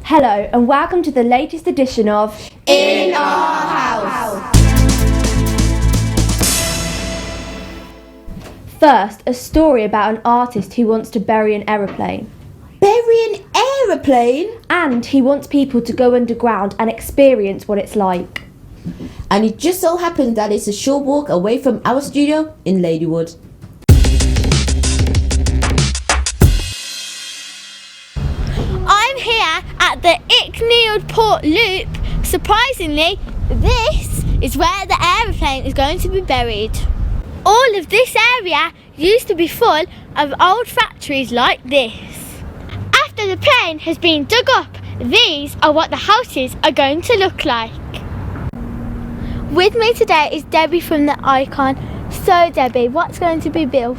Hello and welcome to the latest edition of In Our House. First, a story about an artist who wants to bury an aeroplane. Bury an aeroplane? And he wants people to go underground and experience what it's like. And it just so happens that it's a short walk away from our studio in Ladywood. I'm here at the Icknield Port Loop. Surprisingly, this is where the aeroplane is going to be buried. All of this area used to be full of old factories like this. After the plane has been dug up, these are what the houses are going to look like. With me today is Debbie from the Icon. So Debbie, what's going to be built?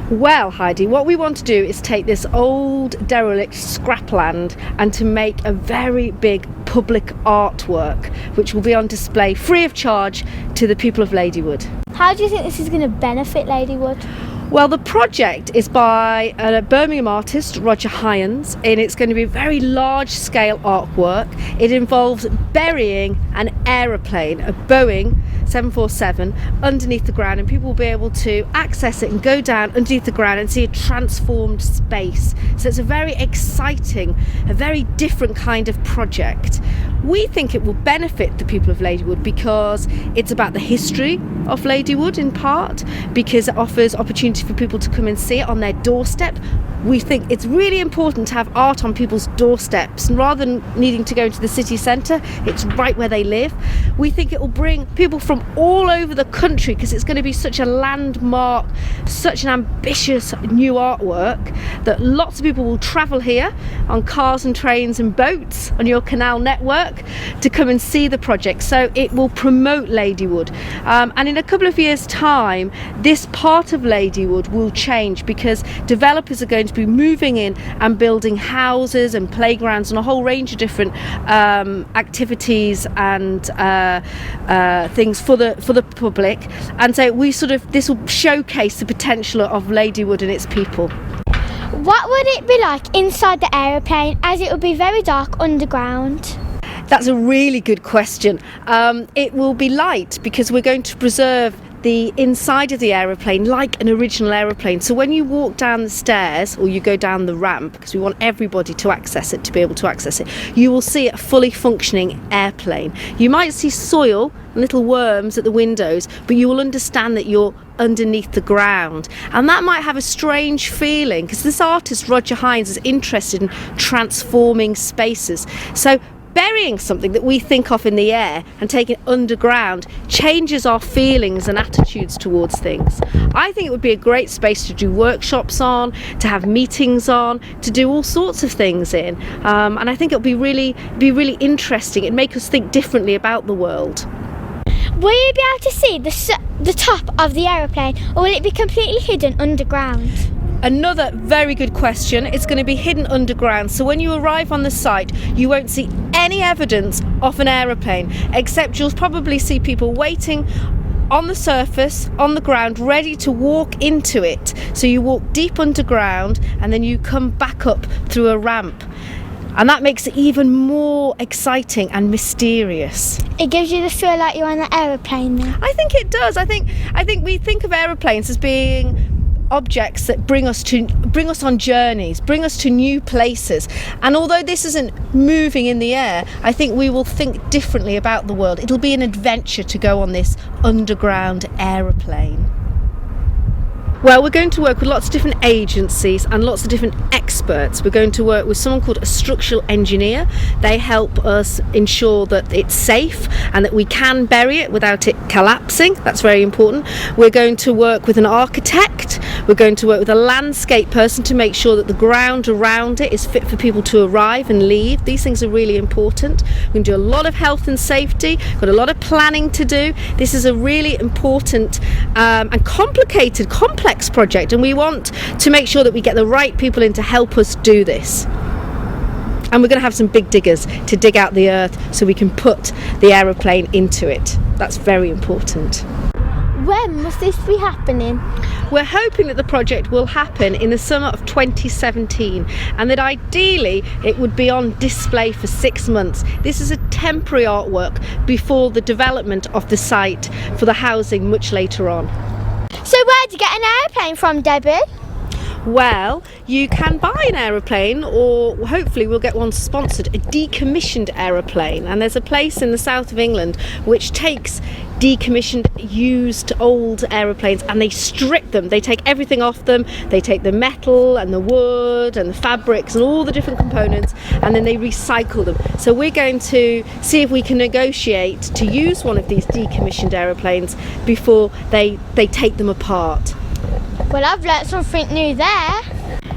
Well, Heidi, what we want to do is take this old derelict scrapland and to make a very big public artwork which will be on display free of charge to the people of Ladywood. How do you think this is going to benefit Ladywood? Well, the project is by a Birmingham artist, Roger Hyans, and it's going to be a very large-scale artwork. It involves burying an aeroplane, a Boeing 747, underneath the ground, and people will be able to access it and go down underneath the ground and see a transformed space. So it's a very exciting, a very different kind of project. We think it will benefit the people of Ladywood because it's about the history of Ladywood in part, because it offers opportunity for people to come and see it on their doorstep. We think it's really important to have art on people's doorsteps, and rather than needing to go into the city centre, it's right where they live. We think it will bring people from all over the country because it's going to be such a landmark, such an ambitious new artwork that lots of people will travel here on cars and trains and boats on your canal network to come and see the project. So it will promote Ladywood, and in a couple of years' time this part of Ladywood will change because developers are going to be moving in and building houses and playgrounds and a whole range of different activities and things for the public, and so this will showcase the potential of Ladywood and its people. What would it be like inside the aeroplane, as it would be very dark underground? That's a really good question. It will be light because we're going to preserve the inside of the aeroplane like an original aeroplane. So when you walk down the stairs or you go down the ramp, because we want everybody to access it, to be able to access it, you will see a fully functioning airplane. You might see soil and little worms at the windows, but you will understand that you're underneath the ground, and that might have a strange feeling because this artist Roger Hyans is interested in transforming spaces. So burying something that we think of in the air and taking it underground changes our feelings and attitudes towards things. I think it would be a great space to do workshops on, to have meetings on, to do all sorts of things in, and I think it would be really interesting. It'd make us think differently about the world. Will you be able to see the top of the aeroplane, or will it be completely hidden underground? Another very good question. It's going to be hidden underground, so when you arrive on the site you won't see any evidence of an aeroplane, except you'll probably see people waiting on the surface, on the ground, ready to walk into it. So you walk deep underground and then you come back up through a ramp, and that makes it even more exciting and mysterious. It gives you the feel like you're on an aeroplane then? I think it does. I think we think of aeroplanes as being objects that bring us on journeys, bring us to new places, and although this isn't moving in the air, I think we will think differently about the world. It'll be an adventure to go on this underground aeroplane. Well, we're going to work with lots of different agencies and lots of different experts. We're going to work with someone called a structural engineer. They help us ensure that it's safe and that we can bury it without it collapsing. That's very important. We're going to work with an architect. We're going to work with a landscape person to make sure that the ground around it is fit for people to arrive and leave. These things are really important. We're going to do a lot of health and safety, got a lot of planning to do. This is a really important and complex project, and we want to make sure that we get the right people in to help us do this. And we're going to have some big diggers to dig out the earth so we can put the aeroplane into it. That's very important. when must this be happening? We're hoping that the project will happen in the summer of 2017 and that ideally it would be on display for 6 months. This is a temporary artwork before the development of the site for the housing much later on. So where'd you get an airplane from, Debbie? Well, you can buy an aeroplane, or hopefully we'll get one sponsored, a decommissioned aeroplane. And there's a place in the south of England which takes decommissioned, used, old aeroplanes and they strip them. They take everything off them. They take the metal and the wood and the fabrics and all the different components, and then they recycle them. So we're going to see if we can negotiate to use one of these decommissioned aeroplanes before they take them apart. Well, I've learnt something new there.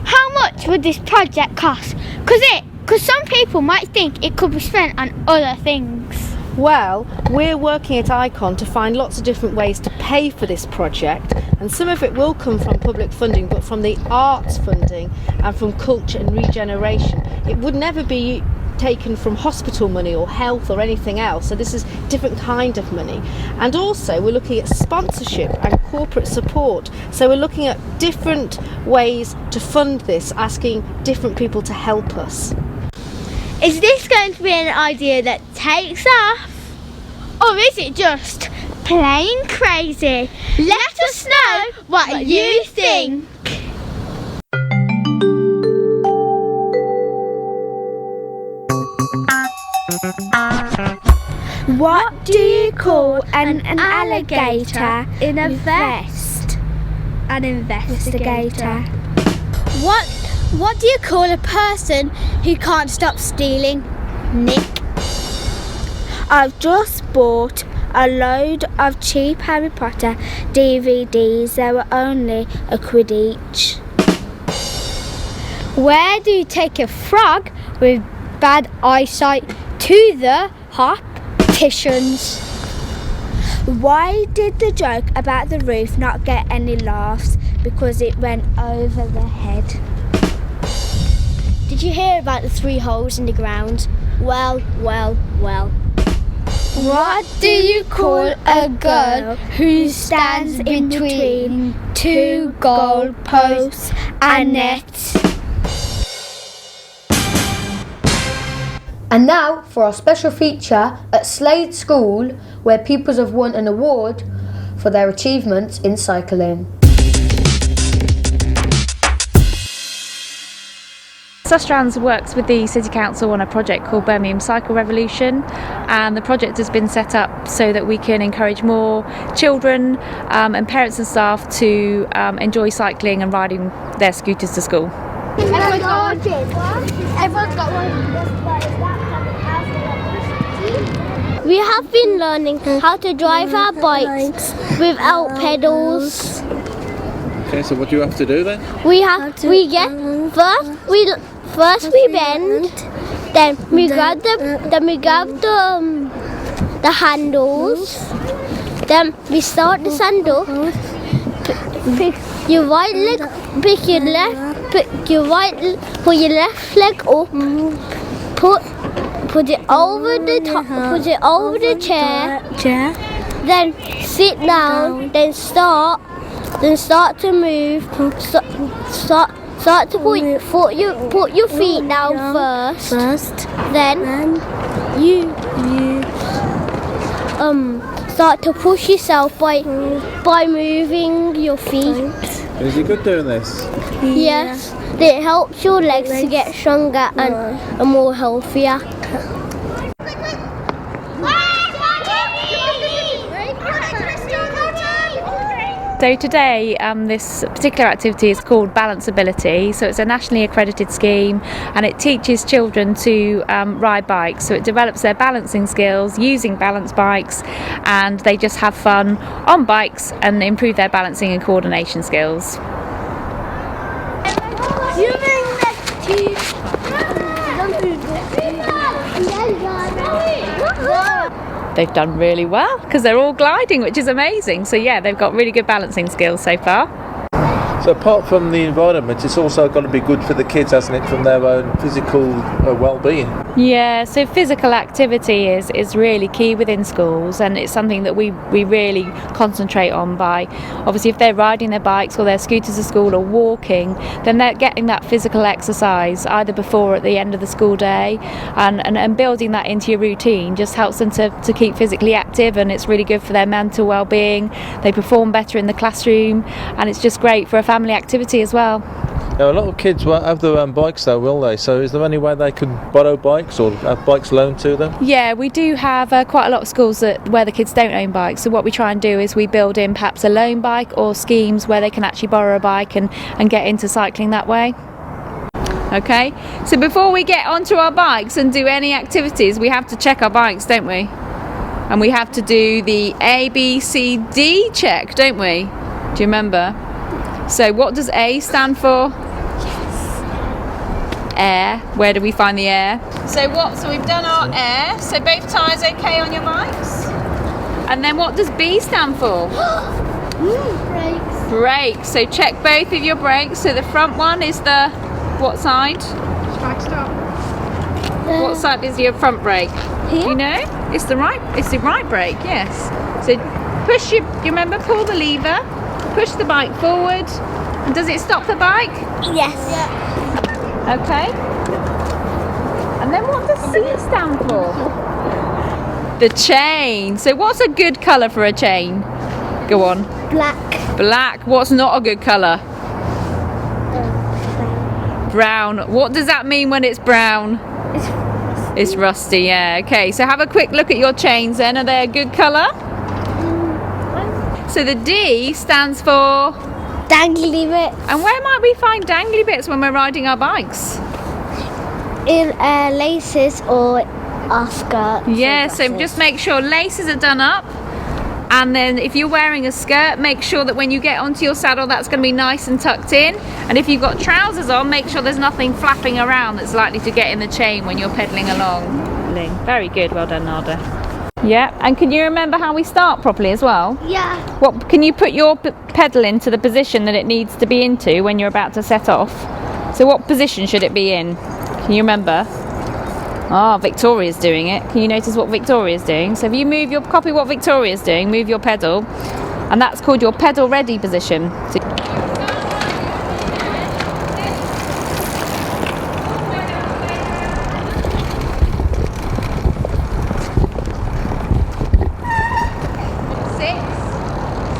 How much would this project cost? Because some people might think it could be spent on other things. Well, we're working at ICON to find lots of different ways to pay for this project, and some of it will come from public funding, but from the arts funding and from culture and regeneration. It would never be taken from hospital money or health or anything else, so this is different kind of money. And also we're looking at sponsorship and corporate support, so we're looking at different ways to fund this, asking different people to help us. Is this going to be an idea that takes off? Or is it just plain crazy? Let us know what you think. What do you call an alligator in a vest? An investigator. What do you call a person who can't stop stealing? Nick. I've just bought a load of cheap Harry Potter DVDs. They were only £1 each. Where do you take a frog with bad eyesight to the opticians? Why did the joke about the roof not get any laughs? Because it went over the head. Did you hear about the 3 holes in the ground? Well. What do you call a girl who stands in between 2 goal posts and nets? And now for our special feature at Slade School, where pupils have won an award for their achievements in cycling. Sustrans works with the City Council on a project called Birmingham Cycle Revolution, and the project has been set up so that we can encourage more children and parents and staff to enjoy cycling and riding their scooters to school. Everyone's got one. We have been learning how to drive our bikes without pedals. Okay, so what do you have to do then? First we bend, then we grab the handles, then we start the sandal. Pick your right leg, put your left leg up, put it over the top, put it over the chair. Then sit down, then start to move. Start to put your feet down first. Then you start to push yourself by moving your feet. Is it good doing this? Yes, it helps your legs to get stronger and more healthier. So today this particular activity is called Balance Ability. So it's a nationally accredited scheme and it teaches children to ride bikes. So it develops their balancing skills using balance bikes, and they just have fun on bikes and improve their balancing and coordination skills. They've done really well because they're all gliding, which is amazing. So yeah, they've got really good balancing skills so far. So apart from the environment, it's also got to be good for the kids, hasn't it, from their own physical well-being? Yeah, so physical activity is really key within schools, and it's something that we really concentrate on by, obviously if they're riding their bikes or their scooters to school or walking, then they're getting that physical exercise either before or at the end of the school day, and building that into your routine just helps them to keep physically active, and it's really good for their mental well-being. They perform better in the classroom, and it's just great for a family activity as well. Now, a lot of kids won't have their own bikes though, will they? So is there any way they can borrow bikes or have bikes loaned to them? Yeah, we do have quite a lot of schools where the kids don't own bikes, so what we try and do is we build in perhaps a loan bike or schemes where they can actually borrow a bike and get into cycling that way. Okay, so before we get onto our bikes and do any activities, we have to check our bikes, don't we? And we have to do the ABCD check, don't we? Do you remember? So what does A stand for? Yes. Air. Where do we find the air? So we've done our air. So both tyres okay on your bikes? And then what does B stand for? Brakes. Brakes. So check both of your brakes. So the front one is the what side? Stop. What side is your front brake? Here? Do you know? It's the right brake, yes. So push you remember, pull the lever, push the bike forward, and does it stop the bike? Yes. Okay. And then what does C stand for? The chain. So what's a good colour for a chain? Go on. Black. Black. What's not a good colour? Brown. What does that mean when it's brown? It's rusty, yeah. Okay, so have a quick look at your chains then. Are they a good colour? So the D stands for? Dangly bits. And where might we find dangly bits when we're riding our bikes? In laces or our skirts. Yeah, so just make sure laces are done up. And then if you're wearing a skirt, make sure that when you get onto your saddle, that's going to be nice and tucked in. And if you've got trousers on, make sure there's nothing flapping around that's likely to get in the chain when you're pedalling along. Very good, well done, Nada. Yeah, and can you remember how we start properly as well? Yeah. What can you put your pedal into the position that it needs to be into when you're about to set off? So what position should it be in? Can you remember? Ah, Victoria's doing it. Can you notice what Victoria's doing? So if you copy what Victoria's doing, move your pedal, and that's called your pedal ready position. So 6,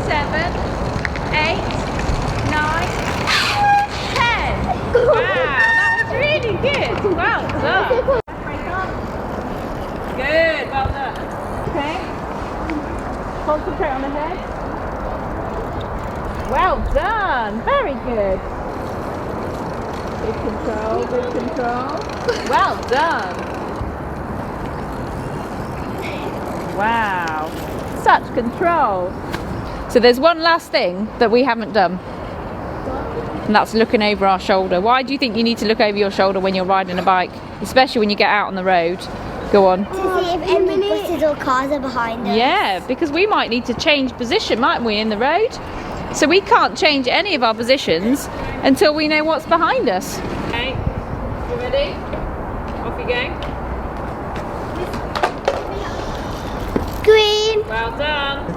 7, 8, 9, 10. Wow, that was really good. Well done. Good, well done. Okay. Concentrate on the head. Well done. Very good. Good control, good control. Well done. Wow. Such control. So there's one last thing that we haven't done. And that's looking over our shoulder. Why do you think you need to look over your shoulder when you're riding a bike? Especially when you get out on the road. Go on. To see if any buses or cars are behind us. Yeah, because we might need to change position, mightn't we, in the road? So we can't change any of our positions until we know what's behind us. Okay, you ready? Off you go. Green. Well done.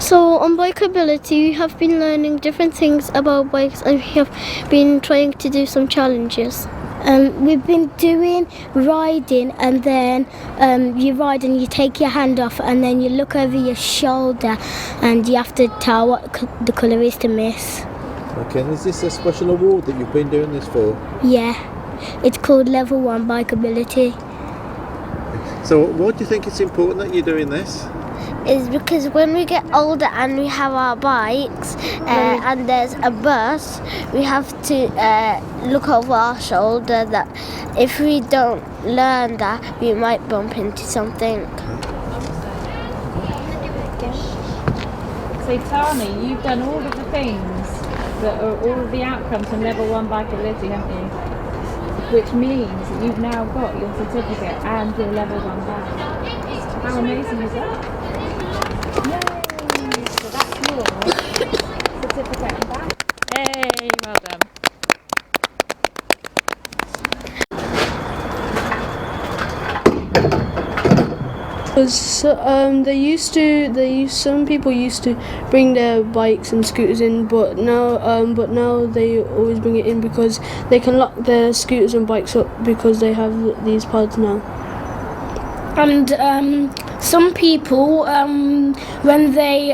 So on Bikeability we have been learning different things about bikes, and we have been trying to do some challenges. We've been doing riding, and then you ride and you take your hand off, and then you look over your shoulder and you have to tell what the colour is to miss. Okay, and is this a special award that you've been doing this for? Yeah, it's called Level 1 Bikeability. So why do you think it's important that you're doing this? Is because when we get older and we have our bikes and there's a bus, we have to look over our shoulder, that if we don't learn that, we might bump into something. So Tani, you've done all of the things that are all of the outcomes from Level 1 Bikeability, haven't you? Which means that you've now got your certificate and your Level 1 bike. How amazing is that? Yay! So that's your certificate Because some people used to bring their bikes and scooters in, but now they always bring it in because they can lock their scooters and bikes up because they have these pods now. And some people, when they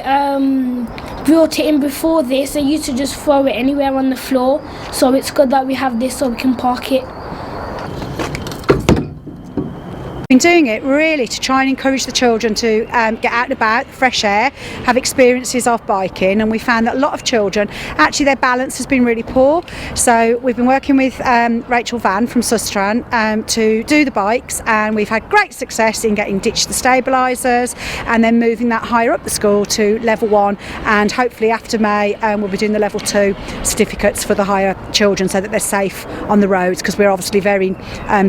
brought it in before this, they used to just throw it anywhere on the floor. So it's good that we have this so we can park it. Been doing it really to try and encourage the children to get out and about, fresh air, have experiences of biking, and we found that a lot of children, actually their balance has been really poor. So we've been working with Rachel Van from Sustran to do the bikes, and we've had great success in getting ditched the stabilisers and then moving that higher up the school to level 1, and hopefully after May we'll be doing the level 2 certificates for the higher children so that they're safe on the roads, because we're obviously very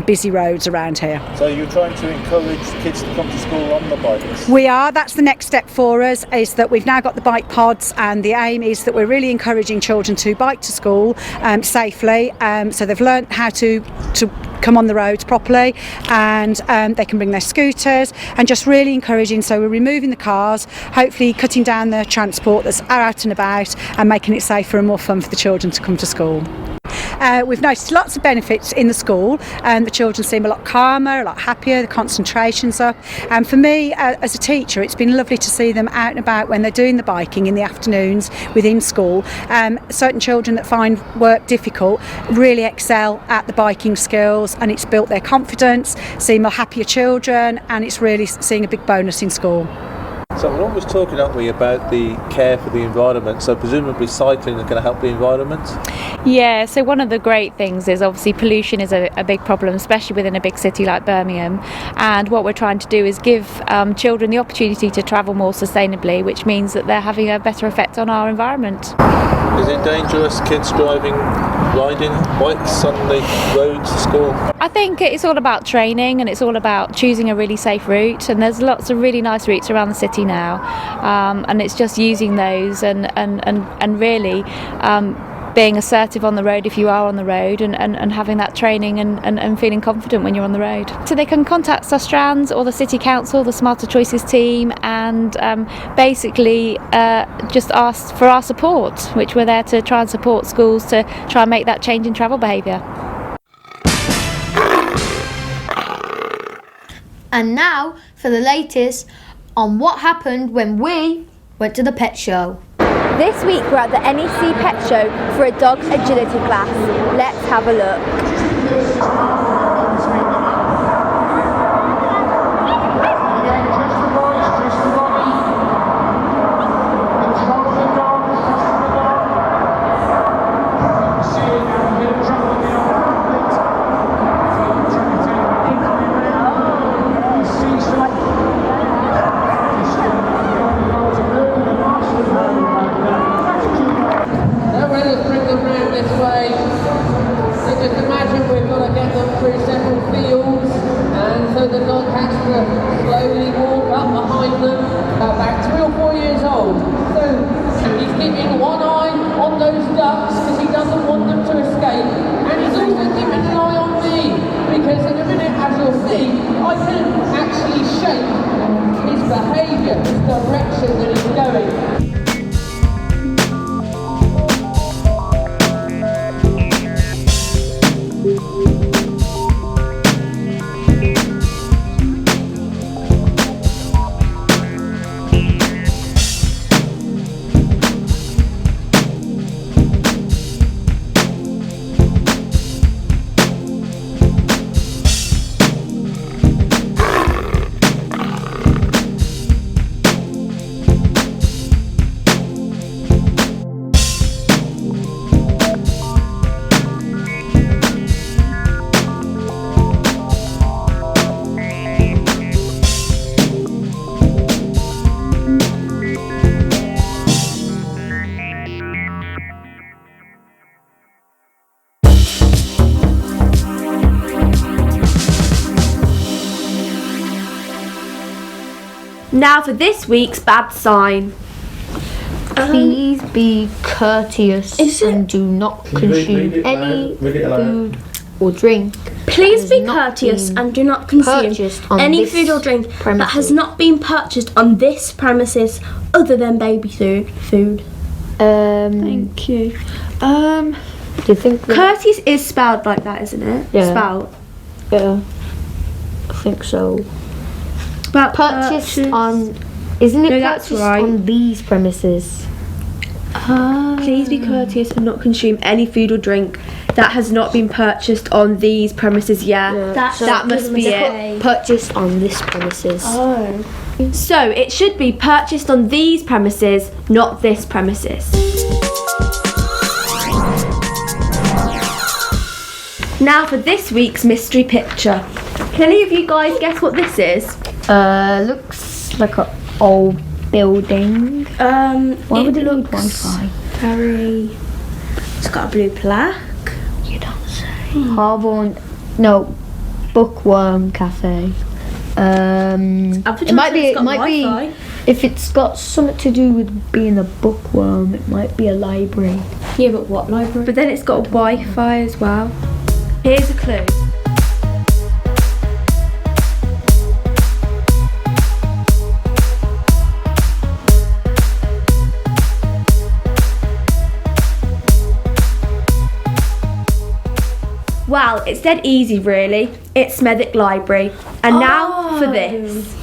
busy roads around here. So you're trying to encourage kids to come to school on the bikes? We are. That's the next step for us, is that we've now got the bike pods, and the aim is that we're really encouraging children to bike to school safely, so they've learnt how to come on the roads properly, and they can bring their scooters, and just really encouraging. So we're removing the cars, hopefully cutting down the transport that's out and about, and making it safer and more fun for the children to come to school. We've noticed lots of benefits in the school, and the children seem a lot calmer, a lot happier, the concentration's up. And for me as a teacher, it's been lovely to see them out and about when they're doing the biking in the afternoons within school. Certain children that find work difficult really excel at the biking skills, and it's built their confidence, seeing more happier children, and it's really seeing a big bonus in school. So we're always talking, aren't we, about the care for the environment, so presumably cycling is going to help the environment? Yeah, so one of the great things is obviously pollution is a big problem, especially within a big city like Birmingham, and what we're trying to do is give children the opportunity to travel more sustainably, which means that they're having a better effect on our environment. Is it dangerous, kids riding bikes on the roads to school? I think it's all about training, and it's all about choosing a really safe route, and there's lots of really nice routes around the city now, and it's just using those and really being assertive on the road if you are on the road, and having that training and feeling confident when you're on the road. So they can contact Sustrans or the City Council, the Smarter Choices team, and basically just ask for our support, which we're there to try and support schools to try and make that change in travel behaviour. And now for the latest on what happened when we went to the pet show. This week we're at the NEC Pet Show for a dog agility class. Let's have a look. Now for this week's bad sign. Please be courteous and do not consume any food or drink. Please has be not courteous been and do not consume purchased on any this food or drink that premises. has not been purchased on this premises other than baby food. Thank you. Do you think that, Courteous is spelled like that, isn't it? Yeah. Spelled. yeah, I think so. But Purchased on, isn't it No, that's purchased right. on these premises? Please be courteous and not consume any food or drink that has not been purchased on these premises. That must be it. Purchased on this premises. So it should be purchased on these premises, not this premises. Now for this week's mystery picture. Can any of you guys guess what this is? Looks like an old building. Why would it look Wi-Fi? Very. It's got a blue plaque. You don't say. Harborne, no, Bookworm Cafe. It might be. It might be. If it's got something to do with being a bookworm, it might be a library. Yeah, but what library? But then it's got a Wi-Fi as well. Here's a clue. Well, it's dead easy really. It's Smethwick Library. And now for this.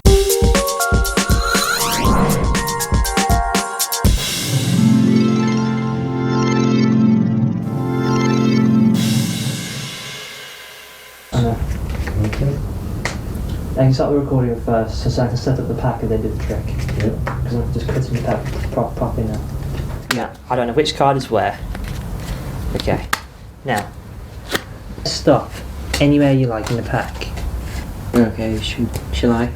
I can start the recording first so I can set up the pack and then do the trick. Because I'm just cutting the pack properly now. Now, I don't know which card is where. Okay. Now, stop anywhere you like in the pack. Okay, shall I?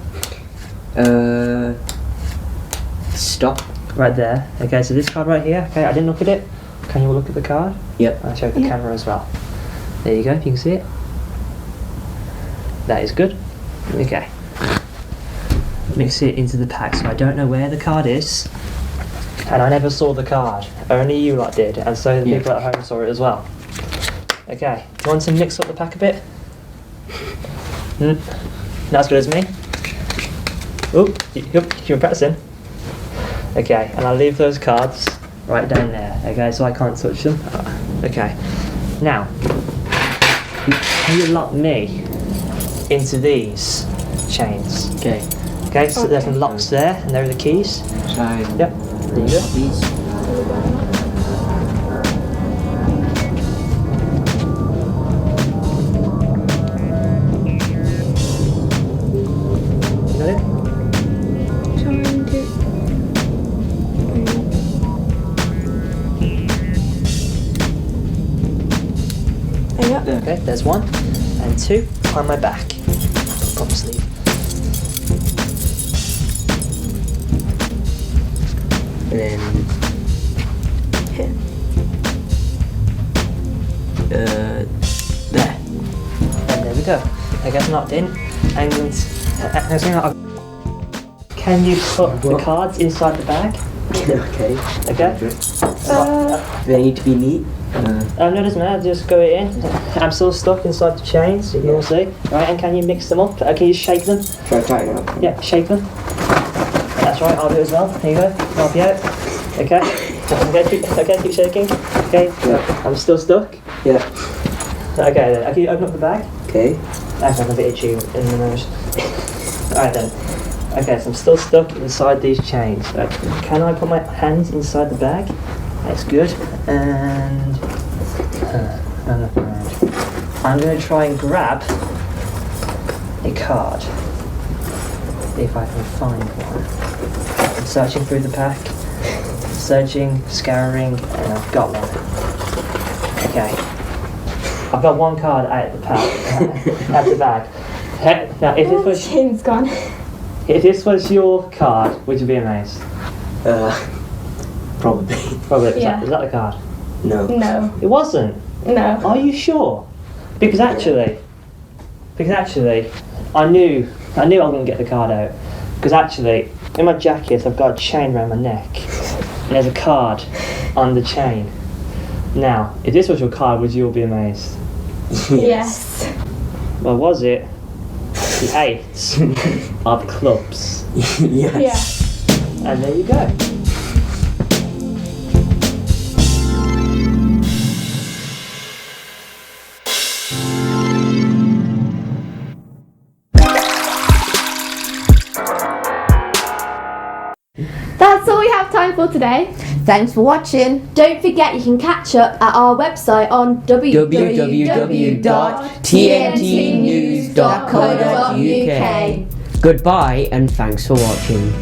Stop. Right there. Okay, so this card right here. Okay, I didn't look at it. Can you all look at the card? Yep. I'll show the camera as well. There you go, if you can see it. That is good. Okay. Mix it into the pack, so I don't know where the card is. And I never saw the card. Only you lot did, and so the people at home saw it as well. Okay, do you want to mix up the pack a bit? Not as good as me? Oh, you're practicing. Okay, and I'll leave those cards right down there. Okay, so I can't touch them. Okay, now, can you lock me into these chains? Okay. Okay, so there's some locks there, and there are the keys. So, yep, there you go. These. Got it? Okay, there's one, and two on my back. Proper sleeve. And then Here. There. And there we go. I guess knocked in. And can you put the cards inside the bag? Okay. Okay. Do they need to be neat? No, doesn't matter. Just go it in. I'm still stuck inside the chains. You can all see. Right, and can you mix them up? Can you shake them? Try to tighten it up. Yeah, shake them. That's right. I'll do it as well. There you go. I'll help you out. Okay. Okay, keep shaking. Okay. Yeah. I'm still stuck. Yeah. Okay then. Can you open up the bag? Okay. I'm a bit itchy in the nose. Alright then. Okay, so I'm still stuck inside these chains. Can I put my hands inside the bag? That's good. And look around. I'm going to try and grab a card. If I can find one. I'm searching through the pack. Searching, scouring, and I've got one. Okay. I've got one card out of the pack, out of the bag. Now, if this was Chin's gone. if this was your card, would you be amazed? Probably. Probably. Yeah. Is that the card? No. No. It wasn't. No. Are you sure? Because actually, I knew I wouldn't get the card out. Because actually, in my jacket, I've got a chain around my neck, and there's a card on the chain. Now, if this was your card, would you all be amazed? Yes. Well, was it the 8 of clubs? Yes. And there you go. That's all we have time for today. Thanks for watching. Don't forget you can catch up at our website on www.tntnews.co.uk. Goodbye and thanks for watching.